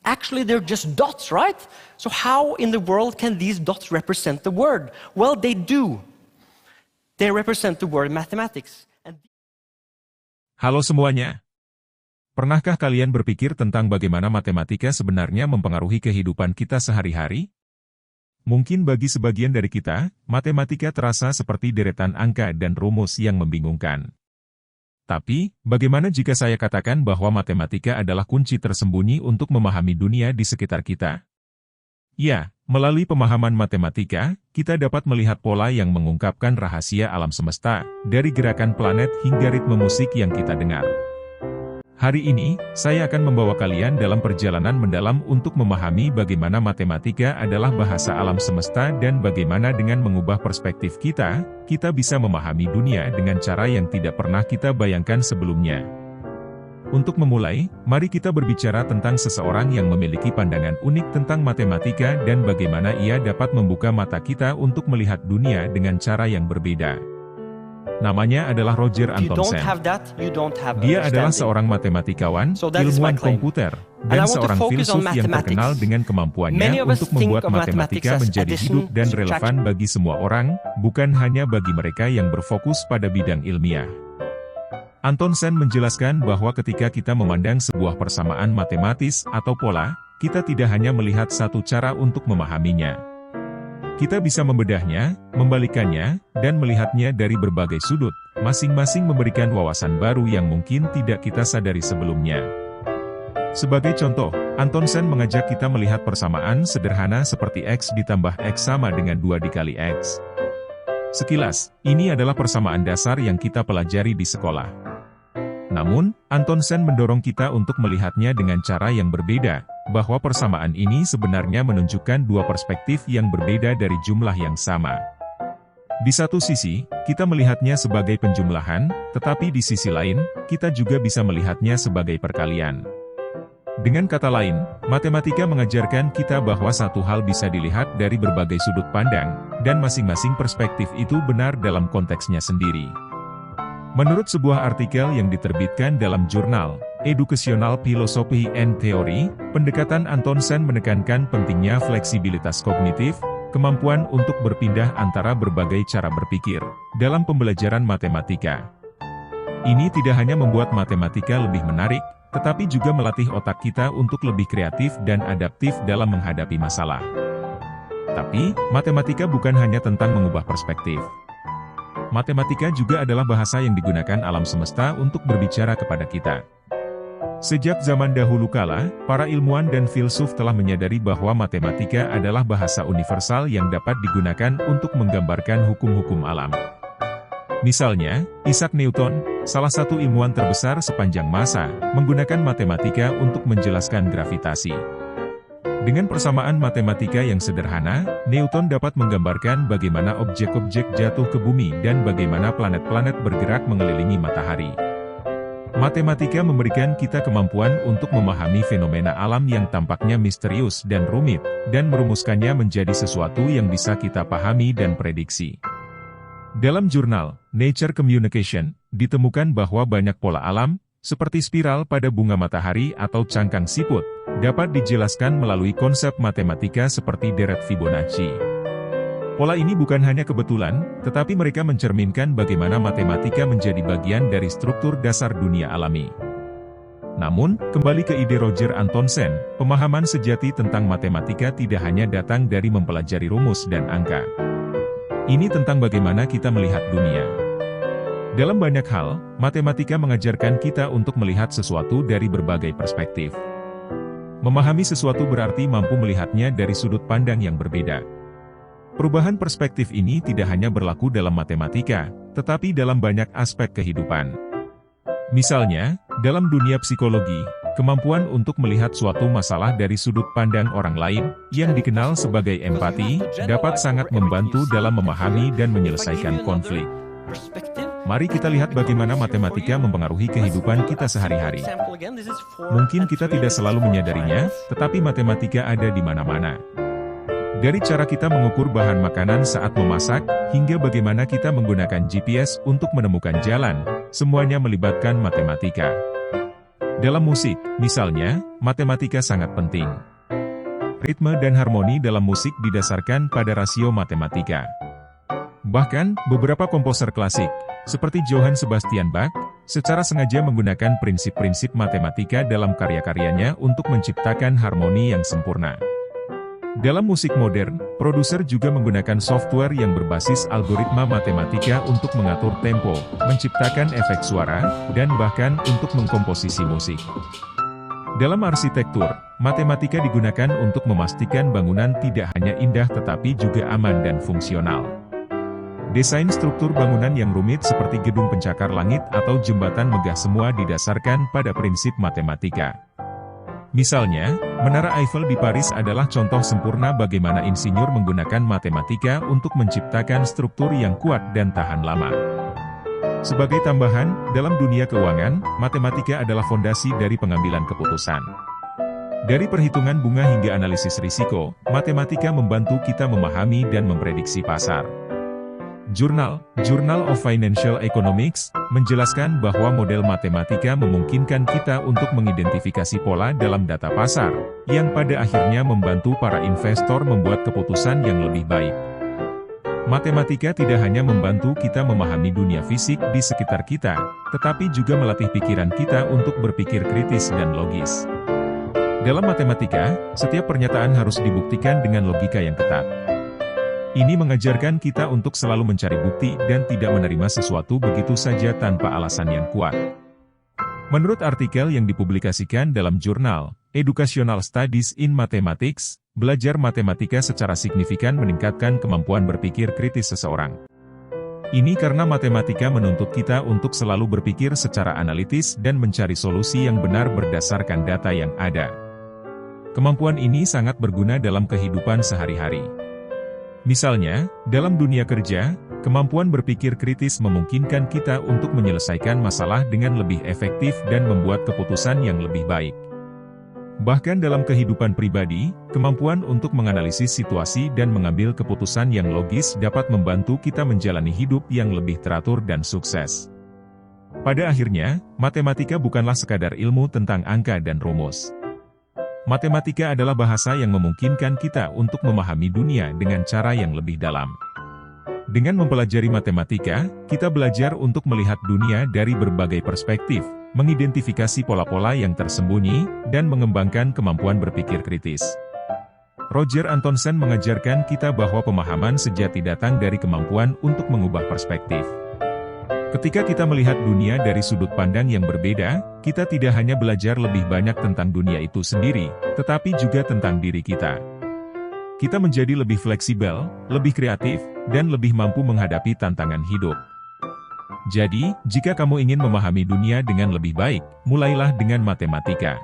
Actually, they're just dots, right? So how in the world can these dots represent the word? Well, they do. They represent the word mathematics. Halo semuanya. Pernahkah kalian berpikir tentang bagaimana matematika sebenarnya mempengaruhi kehidupan kita sehari-hari? Mungkin bagi sebagian dari kita, matematika terasa seperti deretan angka dan rumus yang membingungkan. Tapi, bagaimana jika saya katakan bahwa matematika adalah kunci tersembunyi untuk memahami dunia di sekitar kita? Ya, melalui pemahaman matematika, kita dapat melihat pola yang mengungkapkan rahasia alam semesta, dari gerakan planet hingga ritme musik yang kita dengar. Hari ini, saya akan membawa kalian dalam perjalanan mendalam untuk memahami bagaimana matematika adalah bahasa alam semesta dan bagaimana dengan mengubah perspektif kita bisa memahami dunia dengan cara yang tidak pernah kita bayangkan sebelumnya. Untuk memulai, mari kita berbicara tentang seseorang yang memiliki pandangan unik tentang matematika dan bagaimana ia dapat membuka mata kita untuk melihat dunia dengan cara yang berbeda. Namanya adalah Roger Antonsen. Dia adalah seorang matematikawan, ilmuwan komputer, dan seorang filsuf yang terkenal dengan kemampuannya untuk membuat matematika menjadi hidup dan relevan bagi semua orang, bukan hanya bagi mereka yang berfokus pada bidang ilmiah. Antonsen menjelaskan bahwa ketika kita memandang sebuah persamaan matematis atau pola, kita tidak hanya melihat satu cara untuk memahaminya. Kita bisa membedahnya, membalikannya, dan melihatnya dari berbagai sudut, masing-masing memberikan wawasan baru yang mungkin tidak kita sadari sebelumnya. Sebagai contoh, Antonsen mengajak kita melihat persamaan sederhana seperti X ditambah X sama dengan 2 dikali X. Sekilas, ini adalah persamaan dasar yang kita pelajari di sekolah. Namun, Antonsen mendorong kita untuk melihatnya dengan cara yang berbeda, bahwa persamaan ini sebenarnya menunjukkan dua perspektif yang berbeda dari jumlah yang sama. Di satu sisi, kita melihatnya sebagai penjumlahan, tetapi di sisi lain, kita juga bisa melihatnya sebagai perkalian. Dengan kata lain, matematika mengajarkan kita bahwa satu hal bisa dilihat dari berbagai sudut pandang, dan masing-masing perspektif itu benar dalam konteksnya sendiri. Menurut sebuah artikel yang diterbitkan dalam jurnal Educational Philosophy and Theory, pendekatan Antonsen menekankan pentingnya fleksibilitas kognitif, kemampuan untuk berpindah antara berbagai cara berpikir, dalam pembelajaran matematika. Ini tidak hanya membuat matematika lebih menarik, tetapi juga melatih otak kita untuk lebih kreatif dan adaptif dalam menghadapi masalah. Tapi, matematika bukan hanya tentang mengubah perspektif. Matematika juga adalah bahasa yang digunakan alam semesta untuk berbicara kepada kita. Sejak zaman dahulu kala, para ilmuwan dan filsuf telah menyadari bahwa matematika adalah bahasa universal yang dapat digunakan untuk menggambarkan hukum-hukum alam. Misalnya, Isaac Newton, salah satu ilmuwan terbesar sepanjang masa, menggunakan matematika untuk menjelaskan gravitasi. Dengan persamaan matematika yang sederhana, Newton dapat menggambarkan bagaimana objek-objek jatuh ke bumi dan bagaimana planet-planet bergerak mengelilingi matahari. Matematika memberikan kita kemampuan untuk memahami fenomena alam yang tampaknya misterius dan rumit, dan merumuskannya menjadi sesuatu yang bisa kita pahami dan prediksi. Dalam jurnal Nature Communication, ditemukan bahwa banyak pola alam, seperti spiral pada bunga matahari atau cangkang siput, dapat dijelaskan melalui konsep matematika seperti deret Fibonacci. Pola ini bukan hanya kebetulan, tetapi mereka mencerminkan bagaimana matematika menjadi bagian dari struktur dasar dunia alami. Namun, kembali ke ide Roger Antonsen, pemahaman sejati tentang matematika tidak hanya datang dari mempelajari rumus dan angka. Ini tentang bagaimana kita melihat dunia. Dalam banyak hal, matematika mengajarkan kita untuk melihat sesuatu dari berbagai perspektif. Memahami sesuatu berarti mampu melihatnya dari sudut pandang yang berbeda. Perubahan perspektif ini tidak hanya berlaku dalam matematika, tetapi dalam banyak aspek kehidupan. Misalnya, dalam dunia psikologi, kemampuan untuk melihat suatu masalah dari sudut pandang orang lain, yang dikenal sebagai empati, dapat sangat membantu dalam memahami dan menyelesaikan konflik. Mari kita lihat bagaimana matematika mempengaruhi kehidupan kita sehari-hari. Mungkin kita tidak selalu menyadarinya, tetapi matematika ada di mana-mana. Dari cara kita mengukur bahan makanan saat memasak, hingga bagaimana kita menggunakan GPS untuk menemukan jalan, semuanya melibatkan matematika. Dalam musik, misalnya, matematika sangat penting. Ritme dan harmoni dalam musik didasarkan pada rasio matematika. Bahkan, beberapa komposer klasik, seperti Johann Sebastian Bach, secara sengaja menggunakan prinsip-prinsip matematika dalam karya-karyanya untuk menciptakan harmoni yang sempurna. Dalam musik modern, produser juga menggunakan software yang berbasis algoritma matematika untuk mengatur tempo, menciptakan efek suara, dan bahkan untuk mengkomposisi musik. Dalam arsitektur, matematika digunakan untuk memastikan bangunan tidak hanya indah tetapi juga aman dan fungsional. Desain struktur bangunan yang rumit seperti gedung pencakar langit atau jembatan megah semua didasarkan pada prinsip matematika. Misalnya, Menara Eiffel di Paris adalah contoh sempurna bagaimana insinyur menggunakan matematika untuk menciptakan struktur yang kuat dan tahan lama. Sebagai tambahan, dalam dunia keuangan, matematika adalah fondasi dari pengambilan keputusan. Dari perhitungan bunga hingga analisis risiko, matematika membantu kita memahami dan memprediksi pasar. Journal of Financial Economics, menjelaskan bahwa model matematika memungkinkan kita untuk mengidentifikasi pola dalam data pasar, yang pada akhirnya membantu para investor membuat keputusan yang lebih baik. Matematika tidak hanya membantu kita memahami dunia fisik di sekitar kita, tetapi juga melatih pikiran kita untuk berpikir kritis dan logis. Dalam matematika, setiap pernyataan harus dibuktikan dengan logika yang ketat. Ini mengajarkan kita untuk selalu mencari bukti dan tidak menerima sesuatu begitu saja tanpa alasan yang kuat. Menurut artikel yang dipublikasikan dalam jurnal Educational Studies in Mathematics, belajar matematika secara signifikan meningkatkan kemampuan berpikir kritis seseorang. Ini karena matematika menuntut kita untuk selalu berpikir secara analitis dan mencari solusi yang benar berdasarkan data yang ada. Kemampuan ini sangat berguna dalam kehidupan sehari-hari. Misalnya, dalam dunia kerja, kemampuan berpikir kritis memungkinkan kita untuk menyelesaikan masalah dengan lebih efektif dan membuat keputusan yang lebih baik. Bahkan dalam kehidupan pribadi, kemampuan untuk menganalisis situasi dan mengambil keputusan yang logis dapat membantu kita menjalani hidup yang lebih teratur dan sukses. Pada akhirnya, matematika bukanlah sekadar ilmu tentang angka dan rumus. Matematika adalah bahasa yang memungkinkan kita untuk memahami dunia dengan cara yang lebih dalam. Dengan mempelajari matematika, kita belajar untuk melihat dunia dari berbagai perspektif, mengidentifikasi pola-pola yang tersembunyi, dan mengembangkan kemampuan berpikir kritis. Roger Antonsen mengajarkan kita bahwa pemahaman sejati datang dari kemampuan untuk mengubah perspektif. Ketika kita melihat dunia dari sudut pandang yang berbeda, kita tidak hanya belajar lebih banyak tentang dunia itu sendiri, tetapi juga tentang diri kita. Kita menjadi lebih fleksibel, lebih kreatif, dan lebih mampu menghadapi tantangan hidup. Jadi, jika kamu ingin memahami dunia dengan lebih baik, mulailah dengan matematika.